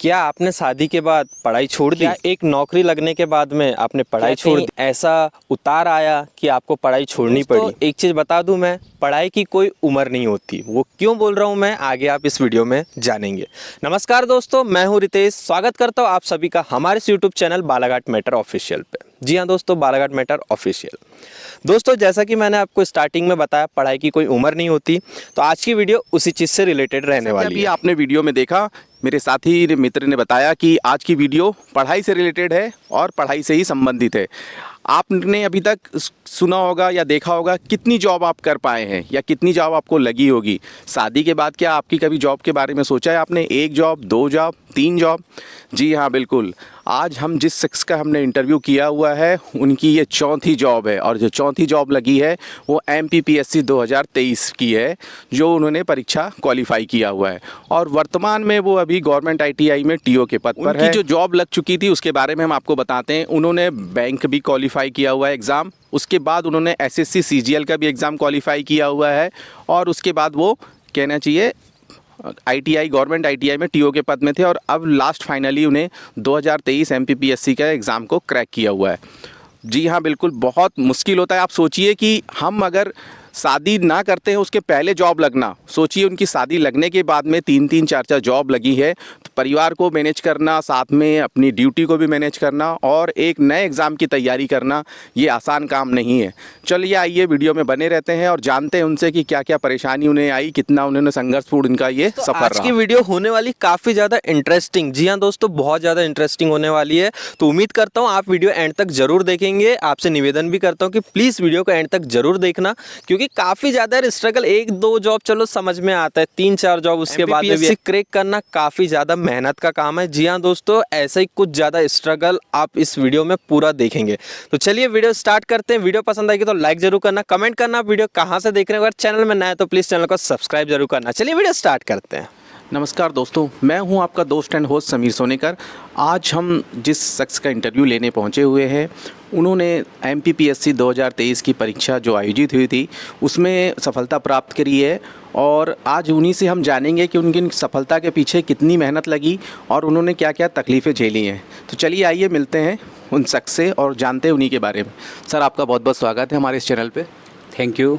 क्या आपने शादी के बाद पढ़ाई छोड़ दी? क्या एक नौकरी लगने के बाद में आपने पढ़ाई छोड़ दी? ऐसा उतार आया कि आपको पढ़ाई छोड़नी पड़ी? एक चीज़ बता दूं मैं, पढ़ाई की कोई उम्र नहीं होती। वो क्यों बोल रहा हूं मैं, आगे आप इस वीडियो में जानेंगे। नमस्कार दोस्तों, मैं हूं रितेश। स्वागत करता हूं आप सभी का हमारे इस YouTube channel Balaghat matter official पे। जी हाँ दोस्तों, बालाघाट मैटर ऑफिशियल। दोस्तों, जैसा कि मैंने आपको स्टार्टिंग में बताया, पढ़ाई की कोई उम्र नहीं होती। तो आज की वीडियो उसी चीज़ से रिलेटेड रहने वाली है। अभी आपने वीडियो में देखा, मेरे साथी मित्र ने बताया कि आज की वीडियो पढ़ाई से रिलेटेड है और पढ़ाई से ही संबंधित है। आपने अभी तक सुना होगा या देखा होगा कितनी जॉब आप कर पाए हैं या कितनी जॉब आपको लगी होगी। शादी के बाद क्या आपकी कभी जॉब के बारे में सोचा है आपने? 1 जॉब, 2 जॉब, 3 जॉब? जी हाँ, बिल्कुल। आज हम जिस शख्स का हमने इंटरव्यू किया हुआ है, उनकी ये 4थी जॉब है और जो 4थी जॉब लगी है वो MPPSC 2023 की है, जो उन्होंने परीक्षा क्वालिफाई किया हुआ है और वर्तमान में वो अभी गवर्नमेंट ITI में TO के पद पर है। उनकी जो जॉब लग चुकी थी उसके बारे में हम आपको बताते हैं। उन्होंने बैंक भी क्वालिफाई किया हुआ है एग्ज़ाम, उसके बाद उन्होंने SSC CGL का भी एग्ज़ाम क्वालिफाई किया हुआ है और उसके बाद वो कहना चाहिए ITI गवर्नमेंट ITI में TO के पद में थे और अब लास्ट फाइनली उन्हें 2023 MPPSC का एग्ज़ाम को क्रैक किया हुआ है। जी हाँ, बिल्कुल बहुत मुश्किल होता है। आप सोचिए कि हम अगर शादी ना करते हैं उसके पहले जॉब लगना, सोचिए उनकी शादी लगने के बाद में 3-3 4-4 जॉब लगी है। तो परिवार को मैनेज करना, साथ में अपनी ड्यूटी को भी मैनेज करना और एक नए एग्ज़ाम की तैयारी करना, ये आसान काम नहीं है। चलिए आइए वीडियो में बने रहते हैं और जानते हैं उनसे कि क्या क्या परेशानी उन्हें आई, कितना उन्होंने संघर्षपूर्ण उनका ये सफ़र रहा। आज की वीडियो होने वाली काफ़ी ज़्यादा इंटरेस्टिंग। जी हाँ दोस्तों, बहुत ज़्यादा इंटरेस्टिंग होने वाली है। तो उम्मीद करता हूँ आप वीडियो एंड तक जरूर देखेंगे। आपसे निवेदन भी करता हूँ कि प्लीज़ वीडियो को एंड तक जरूर देखना, क्योंकि काफ़ी ज़्यादा स्ट्रगल। 1-2 जॉब चलो समझ में आता है, 3-4 जॉब उसके बाद में भी क्रैक करना काफ़ी ज़्यादा मेहनत का काम है। जी हाँ दोस्तों, ऐसा ही कुछ ज़्यादा स्ट्रगल आप इस वीडियो में पूरा देखेंगे। तो चलिए वीडियो स्टार्ट करते हैं। वीडियो पसंद आएगी तो लाइक जरूर करना, कमेंट करना आप वीडियो कहाँ से देख रहे हैं। अगर चैनल में नया है तो प्लीज़ चैनल को सब्सक्राइब जरूर करना। चलिए वीडियो स्टार्ट करते हैं। नमस्कार दोस्तों, मैं हूं आपका दोस्त एंड होस्ट समीर सोनेकर। आज हम जिस शख्स का इंटरव्यू लेने पहुंचे हुए हैं, उन्होंने MPPSC 2023 की परीक्षा जो आयोजित हुई थी उसमें सफलता प्राप्त करी है और आज उन्हीं से हम जानेंगे कि उनकी सफलता के पीछे कितनी मेहनत लगी और उन्होंने क्या क्या तकलीफ़ें झेली हैं। तो चलिए आइए मिलते हैं उन शख्स से और जानते हैं उन्हीं के बारे में। सर, आपका बहुत बहुत स्वागत है हमारे इस चैनल पर। Thank you.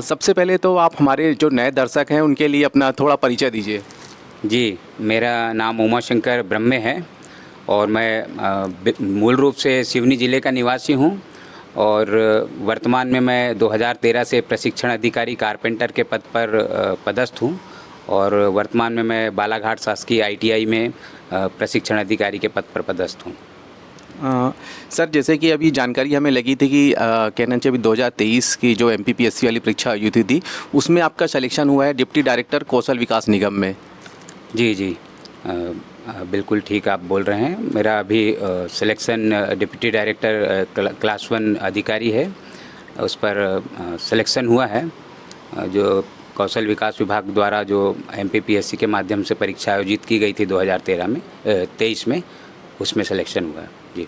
सबसे पहले तो आप हमारे जो नए दर्शक हैं उनके लिए अपना थोड़ा परिचय दीजिए। जी, मेरा नाम उमाशंकर ब्रह्मे है और मैं मूल रूप से सिवनी ज़िले का निवासी हूँ और वर्तमान में मैं 2013 से प्रशिक्षण अधिकारी कारपेंटर के पद पर पदस्थ हूँ और वर्तमान में मैं बालाघाट शासकीय ITI में प्रशिक्षण अधिकारी के पद पर पदस्थ हूँ। सर, जैसे कि अभी जानकारी हमें लगी थी कि कहना चाहिए अभी 2023 की जो MPPSC वाली परीक्षा आयोजित हुई थी उसमें आपका सिलेक्शन हुआ है डिप्टी डायरेक्टर कौशल विकास निगम में। जी, बिल्कुल ठीक आप बोल रहे हैं। मेरा अभी सिलेक्शन डिप्टी डायरेक्टर क्लास 1 अधिकारी है, उस पर सिलेक्शन हुआ है। जो कौशल विकास विभाग द्वारा जो MPPSC के माध्यम से परीक्षा आयोजित की गई थी 2023 में, उसमें सिलेक्शन हुआ है। जी,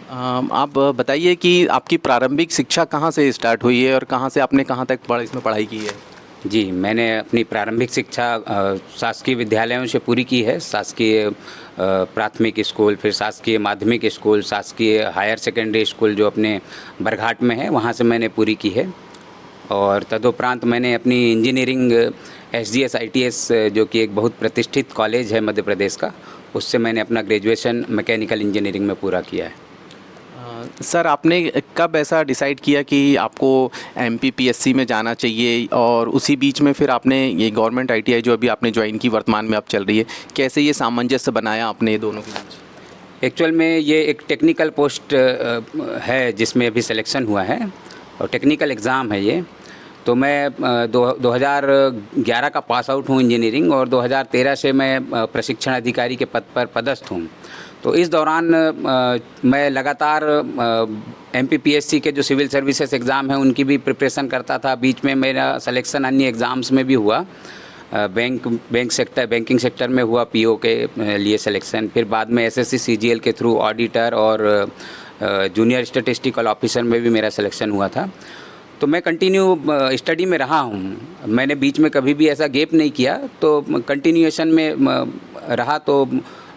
आप बताइए कि आपकी प्रारंभिक शिक्षा कहाँ से स्टार्ट हुई है और कहाँ से आपने कहाँ तक इसमें पढ़ाई की है? जी, मैंने अपनी प्रारंभिक शिक्षा शासकीय विद्यालयों से पूरी की है। शासकीय प्राथमिक स्कूल, फिर शासकीय माध्यमिक स्कूल, शासकीय हायर सेकेंडरी स्कूल जो अपने बरघाट में है, वहाँ से मैंने पूरी की है। और तदुपरांत मैंने अपनी इंजीनियरिंग SGS ITS जो कि एक बहुत प्रतिष्ठित कॉलेज है मध्य प्रदेश का, उससे मैंने अपना ग्रेजुएशन मैकेनिकल इंजीनियरिंग में पूरा किया है। सर, आपने कब ऐसा डिसाइड किया कि आपको MPPSC में जाना चाहिए और उसी बीच में फिर आपने ये गवर्नमेंट ITI जो अभी आपने ज्वाइन की, वर्तमान में अब चल रही है, कैसे ये सामंजस्य बनाया आपने ये दोनों के बीच? एक्चुअल में ये एक टेक्निकल पोस्ट है जिसमें अभी सिलेक्शन हुआ है और टेक्निकल एग्ज़ाम है ये। तो मैं 2011 का पास आउट हूँ इंजीनियरिंग और 2013 से मैं प्रशिक्षण अधिकारी के पद पर पदस्थ हूँ। तो इस दौरान मैं लगातार MPPSC के जो सिविल सर्विसेज एग्ज़ाम हैं उनकी भी प्रिपरेशन करता था। बीच में मेरा सिलेक्शन अन्य एग्ज़ाम्स में भी हुआ, बैंकिंग सेक्टर में हुआ, PO के लिए सिलेक्शन, फिर बाद में SSC CGL के थ्रू ऑडिटर और जूनियर स्टैटिस्टिकल ऑफिसर में भी मेरा सिलेक्शन हुआ था। तो मैं कंटिन्यू स्टडी में रहा हूँ, मैंने बीच में कभी भी ऐसा गैप नहीं किया, तो कंटिन्यूएशन में रहा। तो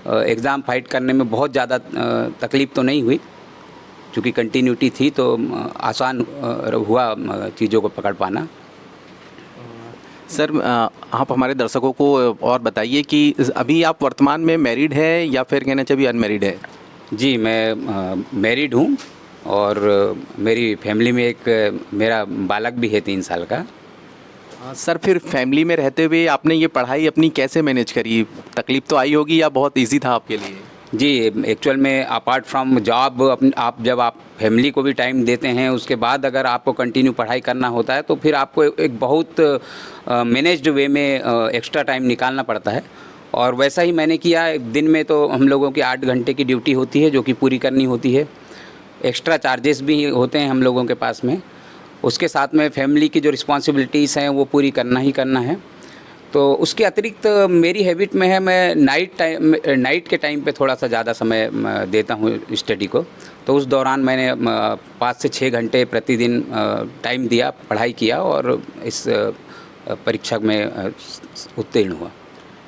एग्ज़ाम फाइट करने में बहुत ज़्यादा तकलीफ़ तो नहीं हुई, क्योंकि कंटिन्यूटी थी तो आसान हुआ चीज़ों को पकड़ पाना। सर आप हमारे दर्शकों को और बताइए कि अभी आप वर्तमान में मैरिड है या फिर कहना चाहिए अनमैरिड है? जी, मैं मैरिड हूँ और मेरी फैमिली में एक मेरा बालक भी है 3 साल का। सर फिर फैमिली में रहते हुए आपने ये पढ़ाई अपनी कैसे मैनेज करी? तकलीफ़ तो आई होगी या बहुत इजी था आपके लिए? जी, एक्चुअल में अपार्ट फ्रॉम जॉब आप जब आप फैमिली को भी टाइम देते हैं, उसके बाद अगर आपको कंटिन्यू पढ़ाई करना होता है तो फिर आपको एक बहुत मैनेज्ड वे में एक्स्ट्रा टाइम निकालना पड़ता है। और वैसा ही मैंने किया। दिन में तो हम लोगों की 8 घंटे की ड्यूटी होती है जो कि पूरी करनी होती है। एक्स्ट्रा चार्जेस भी होते हैं हम लोगों के पास में। उसके साथ में फैमिली की जो रिस्पॉन्सिबिलिटीज़ हैं वो पूरी करना ही करना है। तो उसके अतिरिक्त मेरी हैबिट में है, मैं नाइट के टाइम पे थोड़ा सा ज़्यादा समय देता हूँ स्टडी को। तो उस दौरान मैंने 5 से 6 घंटे प्रतिदिन टाइम दिया, पढ़ाई किया और इस परीक्षा में उत्तीर्ण हुआ।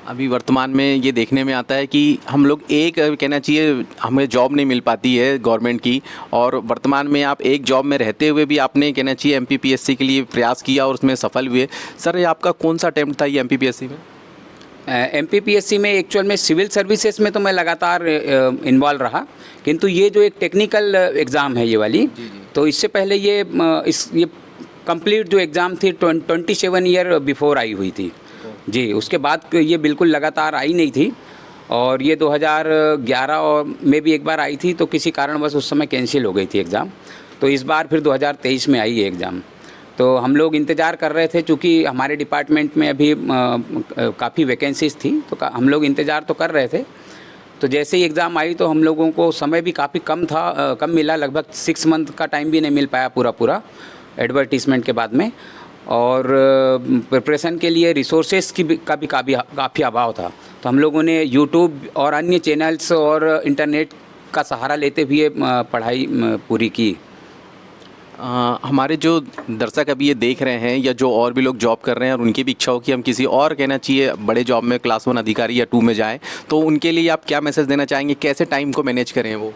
अभी वर्तमान में ये देखने में आता है कि हम लोग एक कहना चाहिए हमें जॉब नहीं मिल पाती है गवर्नमेंट की, और वर्तमान में आप एक जॉब में रहते हुए भी आपने कहना चाहिए एमपीपीएससी के लिए प्रयास किया और उसमें सफल हुए। सर ये आपका कौन सा अटेम्प्ट था ये एमपीपीएससी में? एमपीपीएससी में एक्चुअल में सिविल सर्विसेज में तो मैं लगातार इन्वॉल्व रहा, किंतु ये जो एक टेक्निकल एग्ज़ाम है ये वाली, तो इससे पहले ये कंप्लीट जो एग्ज़ाम थी 27 ईयर बिफोर आई हुई थी जी। उसके बाद ये बिल्कुल लगातार आई नहीं थी, और ये 2011 में भी एक बार आई थी, तो किसी कारणवश उस समय कैंसिल हो गई थी एग्ज़ाम। तो इस बार फिर 2023 में आई है एग्ज़ाम। तो हम लोग इंतज़ार कर रहे थे, चूँकि हमारे डिपार्टमेंट में अभी काफ़ी वैकेंसीज़ थी, तो हम लोग इंतज़ार तो कर रहे थे। तो जैसे ही एग्ज़ाम आई तो हम लोगों को समय भी काफ़ी कम मिला, लगभग 6 मंथ का टाइम भी नहीं मिल पाया पूरा एडवर्टीज़मेंट के बाद में। और प्रिपरेशन के लिए रिसोर्सेज का भी काफ़ी अभाव था। तो हम लोगों ने यूट्यूब और अन्य चैनल्स और इंटरनेट का सहारा लेते हुए पढ़ाई पूरी की। हमारे जो दर्शक अभी ये देख रहे हैं या जो और भी लोग जॉब कर रहे हैं और उनकी भी इच्छा हो कि हम किसी और कहना चाहिए बड़े जॉब में क्लास 1 अधिकारी या 2 में जाएं, तो उनके लिए आप क्या मैसेज देना चाहेंगे? कैसे टाइम को मैनेज करें वो?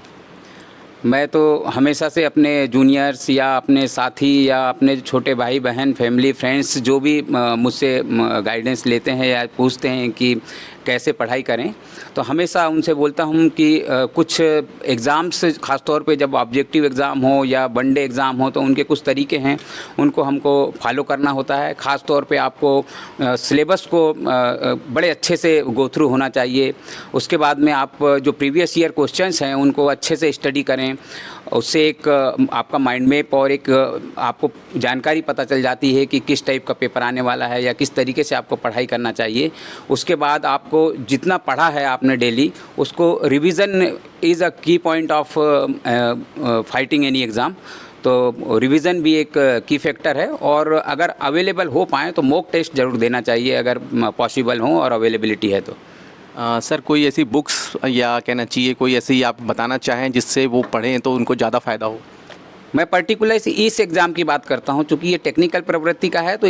मैं तो हमेशा से अपने जूनियर्स या अपने साथी या अपने छोटे भाई बहन, फैमिली, फ्रेंड्स जो भी मुझसे गाइडेंस लेते हैं या पूछते हैं कि कैसे पढ़ाई करें, तो हमेशा उनसे बोलता हूं कि कुछ एग्ज़ाम्स, ख़ास तौर पे जब ऑब्जेक्टिव एग्ज़ाम हो या वनडे एग्ज़ाम हो, तो उनके कुछ तरीके हैं, उनको हमको फॉलो करना होता है। ख़ास तौर पे आपको सिलेबस को बड़े अच्छे से गो थ्रू होना चाहिए। उसके बाद में आप जो प्रीवियस ईयर क्वेश्चंस हैं उनको अच्छे से स्टडी करें। उससे एक आपका माइंड मैप और एक आपको जानकारी पता चल जाती है कि किस टाइप का पेपर आने वाला है या किस तरीके से आपको पढ़ाई करना चाहिए। उसके बाद आपको जितना पढ़ा है आपने डेली, उसको रिवीजन इज़ अ की point of fighting any exam. तो रिवीजन भी एक की फैक्टर है, और अगर अवेलेबल हो पाएँ तो मॉक टेस्ट ज़रूर देना चाहिए अगर पॉसिबल हो और अवेलेबिलिटी है तो। सर कोई ऐसी बुक्स या कहना चाहिए कोई ऐसी आप बताना चाहें जिससे वो पढ़ें तो उनको ज़्यादा फ़ायदा हो? मैं पर्टिकुलर इस एग्ज़ाम की बात करता हूं, चूँकि ये टेक्निकल प्रवृत्ति का है, तो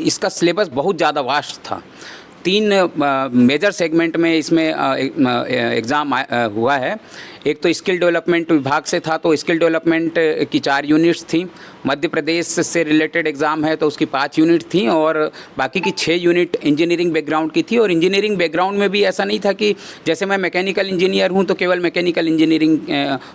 इसका सिलेबस बहुत ज़्यादा वास्ट था। 3 मेजर सेगमेंट में इसमें एग्ज़ाम हुआ है। एक तो स्किल डेवलपमेंट विभाग से था, तो स्किल डेवलपमेंट की 4 यूनिट्स थी। मध्य प्रदेश से रिलेटेड एग्ज़ाम है तो उसकी 5 यूनिट थी, और बाकी की 6 यूनिट इंजीनियरिंग बैकग्राउंड की थी। और इंजीनियरिंग बैकग्राउंड में भी ऐसा नहीं था कि जैसे मैं मैकेनिकल इंजीनियर हूँ तो केवल मैकेनिकल इंजीनियरिंग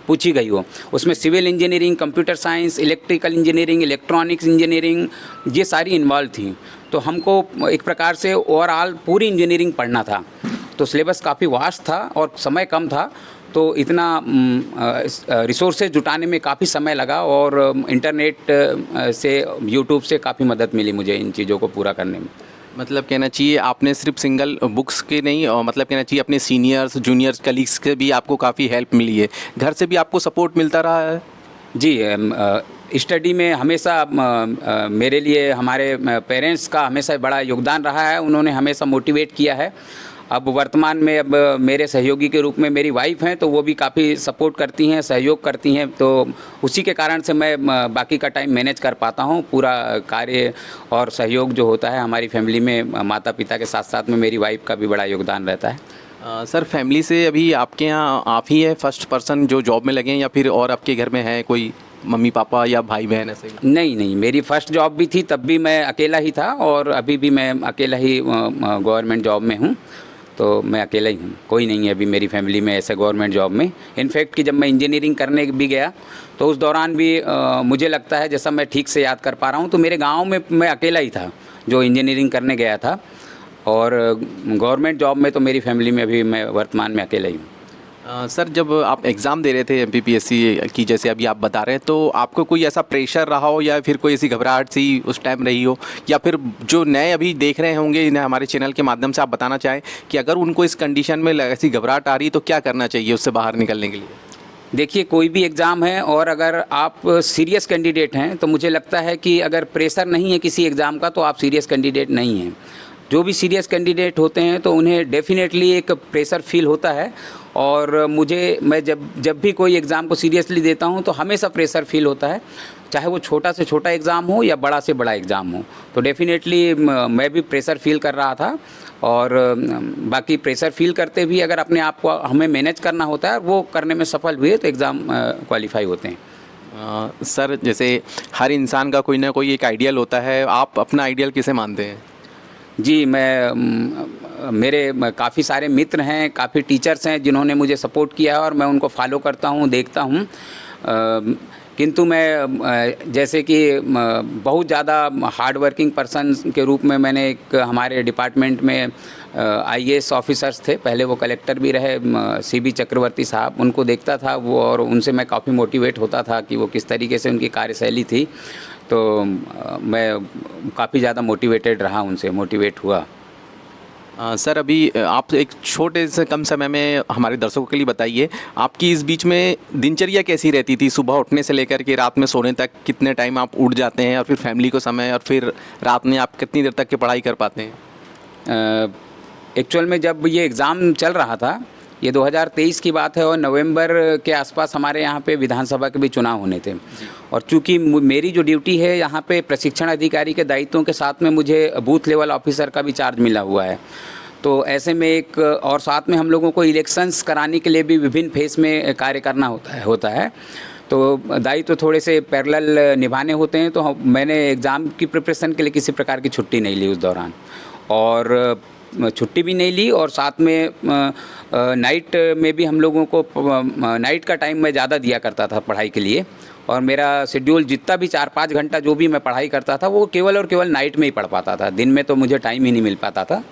पूछी गई हो। उसमें civil engineering, computer science, electrical engineering, electronics engineering, ये सारी इन्वॉल्व थी। तो हमको एक प्रकार से ओवरऑल पूरी इंजीनियरिंग पढ़ना था। तो सिलेबस काफ़ी वास्ट था और समय कम था, तो इतना रिसोर्सेज जुटाने में काफ़ी समय लगा, और इंटरनेट से, यूट्यूब से काफ़ी मदद मिली मुझे इन चीज़ों को पूरा करने में। मतलब कहना चाहिए आपने सिर्फ सिंगल बुक्स के नहीं, और मतलब कहना चाहिए अपने सीनियर्स, जूनियर्स, कलीग्स के भी आपको काफ़ी हेल्प मिली है, घर से भी आपको सपोर्ट मिलता रहा है? जी, स्टडी में हमेशा मेरे लिए हमारे पेरेंट्स का हमेशा बड़ा योगदान रहा है। उन्होंने हमेशा मोटिवेट किया है। अब वर्तमान में अब मेरे सहयोगी के रूप में मेरी वाइफ हैं, तो वो भी काफ़ी सपोर्ट करती हैं, सहयोग करती हैं। तो उसी के कारण से मैं बाकी का टाइम मैनेज कर पाता हूँ। पूरा कार्य और सहयोग जो होता है हमारी फैमिली में, माता पिता के साथ साथ में मेरी वाइफ का भी बड़ा योगदान रहता है। सर फैमिली से अभी आपके यहाँ आप ही है फर्स्ट पर्सन जो जॉब में लगे हैं, या फिर और आपके घर में है कोई मम्मी पापा या भाई बहन ऐसे? नहीं नहीं, मेरी फर्स्ट जॉब भी थी, तब भी मैं अकेला ही था, और अभी भी मैं अकेला ही गवर्नमेंट जॉब में हूँ। तो मैं अकेला ही हूँ, कोई नहीं है अभी मेरी फैमिली में ऐसे गवर्नमेंट जॉब में। इनफैक्ट कि जब मैं इंजीनियरिंग करने भी गया तो उस दौरान भी मुझे लगता है, जैसा मैं ठीक से याद कर पा रहा हूँ, तो मेरे गांव में मैं अकेला ही था जो इंजीनियरिंग करने गया था, और गवर्नमेंट जॉब में तो मेरी फैमिली में अभी मैं वर्तमान में अकेला ही हूँ। सर जब आप एग्ज़ाम दे रहे थे MPPSC की, जैसे अभी आप बता रहे हैं, तो आपको कोई ऐसा प्रेशर रहा हो या फिर कोई ऐसी घबराहट सी उस टाइम रही हो, या फिर जो नए अभी देख रहे होंगे इन्हें हमारे चैनल के माध्यम से आप बताना चाहें कि अगर उनको इस कंडीशन में ऐसी घबराहट आ रही है तो क्या करना चाहिए उससे बाहर निकलने के लिए? देखिए, कोई भी एग्ज़ाम है और अगर आप सीरियस कैंडिडेट हैं तो मुझे लगता है कि अगर प्रेशर नहीं है किसी एग्ज़ाम का तो आप सीरियस कैंडिडेट नहीं हैं। जो भी सीरियस कैंडिडेट होते हैं तो उन्हें डेफिनेटली एक प्रेशर फील होता है, और मैं जब भी कोई एग्ज़ाम को सीरियसली देता हूं तो हमेशा प्रेशर फील होता है, चाहे वो छोटा से छोटा एग्ज़ाम हो या बड़ा से बड़ा एग्ज़ाम हो। तो डेफिनेटली मैं भी प्रेशर फील कर रहा था, और बाकी प्रेशर फील करते भी अगर अपने आप को हमें मैनेज करना होता है, वो करने में सफल हुए तो एग्ज़ाम क्वालिफाई होते हैं। सर जैसे हर इंसान का कोई ना कोई एक आइडियल होता है, आप अपना आइडियल किसे मानते हैं? जी, मेरे काफ़ी सारे मित्र हैं, काफ़ी टीचर्स हैं जिन्होंने मुझे सपोर्ट किया है, और मैं उनको फॉलो करता हूँ, देखता हूँ। किंतु मैं जैसे कि बहुत ज़्यादा हार्ड वर्किंग पर्सन के रूप में मैंने एक हमारे डिपार्टमेंट में IAS ऑफिसर्स थे, पहले वो कलेक्टर भी रहे, CB चक्रवर्ती साहब, उनको देखता था वो, और उनसे मैं काफ़ी मोटिवेट होता था कि वो किस तरीके से उनकी कार्यशैली थी। तो मैं काफ़ी ज़्यादा मोटिवेटेड रहा, उनसे मोटिवेट हुआ। सर अभी आप एक छोटे से कम समय में हमारे दर्शकों के लिए बताइए, आपकी इस बीच में दिनचर्या कैसी रहती थी? सुबह उठने से लेकर के रात में सोने तक कितने टाइम आप उठ जाते हैं, और फिर फैमिली को समय, और फिर रात में आप कितनी देर तक की पढ़ाई कर पाते हैं? एक्चुअल में जब ये एग्ज़ाम चल रहा था, ये 2023 की बात है, और नवंबर के आसपास हमारे यहाँ पे विधानसभा के भी चुनाव होने थे, और चूँकि मेरी जो ड्यूटी है यहाँ पे प्रशिक्षण अधिकारी के दायित्वों के साथ में मुझे बूथ लेवल ऑफिसर का भी चार्ज मिला हुआ है। तो ऐसे में और साथ में हम लोगों को इलेक्शंस कराने के लिए भी विभिन्न फेस में कार्य करना होता है। तो दायित्व थोड़े से पैरेलल निभाने होते हैं। तो मैंने एग्ज़ाम की प्रिपरेशन के लिए किसी प्रकार की छुट्टी नहीं ली उस दौरान, और छुट्टी भी नहीं ली, और साथ में नाइट में भी हम लोगों को नाइट का टाइम मैं ज़्यादा दिया करता था पढ़ाई के लिए, और मेरा शेड्यूल जितना भी 4-5 घंटा जो भी मैं पढ़ाई करता था वो केवल और केवल नाइट में ही पढ़ पाता था, दिन में तो मुझे टाइम ही नहीं मिल पाता था।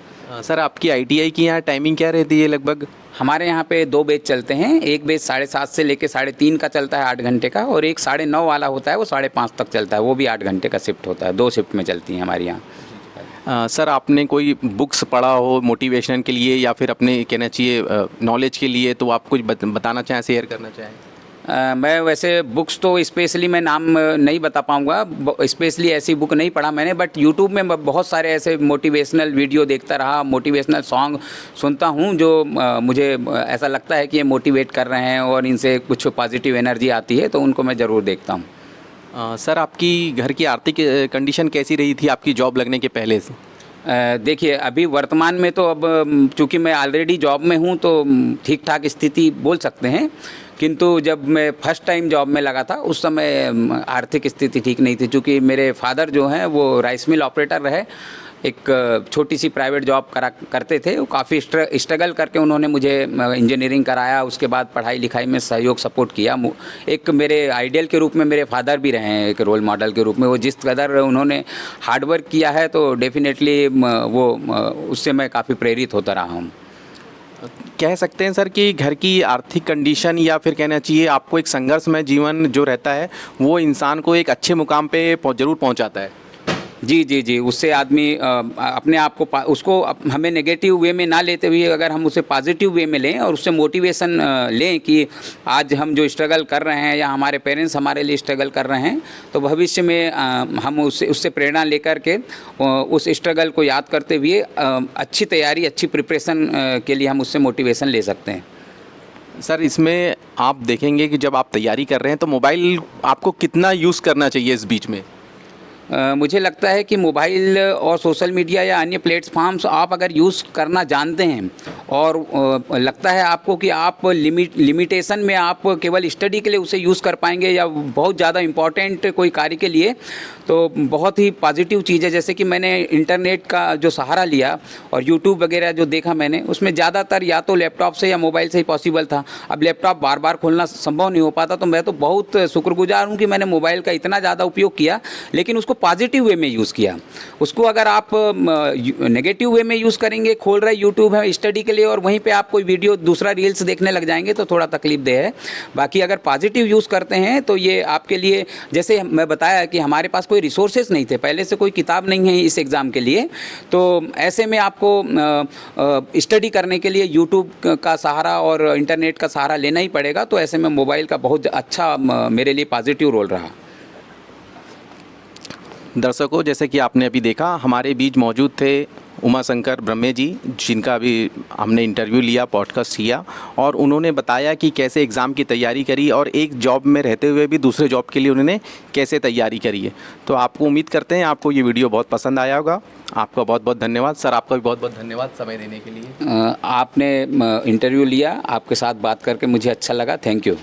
सर आपकी ITI की यहाँ टाइमिंग क्या रहती है लगभग? हमारे यहाँ पे 2 बैच चलते हैं, एक बैच 7:30 से लेकर 3:30 का चलता है 8 घंटे का, और एक 9:30 वाला होता है वो 5:30 तक चलता है, वो भी 8 घंटे का शिफ्ट होता है। 2 शिफ्ट में चलती हैं हमारे यहाँ। सर आपने कोई बुक्स पढ़ा हो मोटिवेशन के लिए, या फिर अपने कहना चाहिए नॉलेज के लिए, तो आप कुछ बताना चाहें, शेयर करना चाहें? मैं वैसे बुक्स तो स्पेशली मैं नाम नहीं बता पाऊँगा, स्पेशली ऐसी बुक नहीं पढ़ा मैंने, बट यूट्यूब में बहुत सारे ऐसे मोटिवेशनल वीडियो देखता रहा, मोटिवेशनल सॉन्ग सुनता हूँ जो मुझे ऐसा लगता है कि ये मोटिवेट कर रहे हैं और इनसे कुछ पॉजिटिव एनर्जी आती है, तो उनको मैं ज़रूर देखता हूँ। सर आपकी घर की आर्थिक कंडीशन कैसी रही थी आपकी जॉब लगने के पहले से? देखिए, अभी वर्तमान में तो अब चूँकि मैं ऑलरेडी जॉब में हूँ तो ठीक ठाक स्थिति बोल सकते हैं, किंतु जब मैं फर्स्ट टाइम जॉब में लगा था उस समय आर्थिक स्थिति ठीक नहीं थी, क्योंकि मेरे फादर जो हैं वो राइस मिल ऑपरेटर रहे, एक छोटी सी प्राइवेट जॉब करते थे। वो काफ़ी स्ट्रगल करके उन्होंने मुझे इंजीनियरिंग कराया, उसके बाद पढ़ाई लिखाई में सहयोग सपोर्ट किया। एक मेरे आइडियल के रूप में मेरे फादर भी रहे हैं, एक रोल मॉडल के रूप में। वो जिस कदर उन्होंने हार्डवर्क किया है तो डेफिनेटली वो उससे मैं काफ़ी प्रेरित होता रहा हूँ। कह सकते हैं सर कि घर की आर्थिक कंडीशन, या फिर कहना चाहिए आपको एक संघर्षमय जीवन जो रहता है वो इंसान को एक अच्छे मुकाम पे ज़रूर पहुंचाता है। जी जी जी, उससे आदमी अपने आप को उसको हमें नेगेटिव वे में ना लेते हुए अगर हम उसे पॉजिटिव वे में लें और उससे मोटिवेशन लें कि आज हम जो स्ट्रगल कर रहे हैं या हमारे पेरेंट्स हमारे लिए स्ट्रगल कर रहे हैं, तो भविष्य में हम उससे प्रेरणा लेकर के उस स्ट्रगल को याद करते हुए अच्छी तैयारी, अच्छी प्रिपरेशन के लिए हम उससे मोटिवेशन ले सकते हैं। सर इसमें आप देखेंगे कि जब आप तैयारी कर रहे हैं तो मोबाइल आपको कितना यूज़ करना चाहिए इस बीच में? मुझे लगता है कि मोबाइल और सोशल मीडिया या अन्य प्लेटफॉर्म्स आप अगर यूज़ करना जानते हैं और लगता है आपको कि आप लिमिटेशन में आप केवल स्टडी के लिए उसे यूज़ कर पाएंगे या बहुत ज़्यादा इम्पॉर्टेंट कोई कार्य के लिए, तो बहुत ही पॉजिटिव चीज़ है। जैसे कि मैंने इंटरनेट का जो सहारा लिया और यूट्यूब वगैरह जो देखा मैंने, उसमें ज़्यादातर या तो लैपटॉप से या मोबाइल से ही पॉसिबल था। अब लैपटॉप बार बार खोलना संभव नहीं हो पाता, तो मैं तो बहुत शुक्रगुजार हूँ कि मैंने मोबाइल का इतना ज़्यादा उपयोग किया, लेकिन उसको पॉजिटिव वे में यूज़ किया। उसको अगर आप नेगेटिव वे में यूज़ करेंगे, खोल रहे यूट्यूब है स्टडी के लिए और वहीं पे आप कोई वीडियो दूसरा रील्स देखने लग जाएंगे, तो थोड़ा तकलीफ देह है। बाकी अगर पॉजिटिव यूज़ करते हैं तो ये आपके लिए, जैसे मैं बताया कि हमारे पास कोई रिसोर्सेज नहीं थे, पहले से कोई किताब नहीं है इस एग्ज़ाम के लिए, तो ऐसे में आपको स्टडी करने के लिए यूट्यूब का सहारा और इंटरनेट का सहारा लेना ही पड़ेगा। तो ऐसे में मोबाइल का बहुत अच्छा मेरे लिए पॉजिटिव रोल रहा। दर्शकों, जैसे कि आपने अभी देखा, हमारे बीच मौजूद थे उमाशंकर ब्रह्मे जी, जिनका अभी हमने इंटरव्यू लिया, पॉडकास्ट किया, और उन्होंने बताया कि कैसे एग्ज़ाम की तैयारी करी और एक जॉब में रहते हुए भी दूसरे जॉब के लिए उन्होंने कैसे तैयारी करी है। तो आपको उम्मीद करते हैं आपको ये वीडियो बहुत पसंद आया होगा। आपका बहुत बहुत धन्यवाद सर, आपका भी बहुत बहुत धन्यवाद समय देने के लिए। आपने इंटरव्यू लिया, आपके साथ बात करके मुझे अच्छा लगा। Thank you.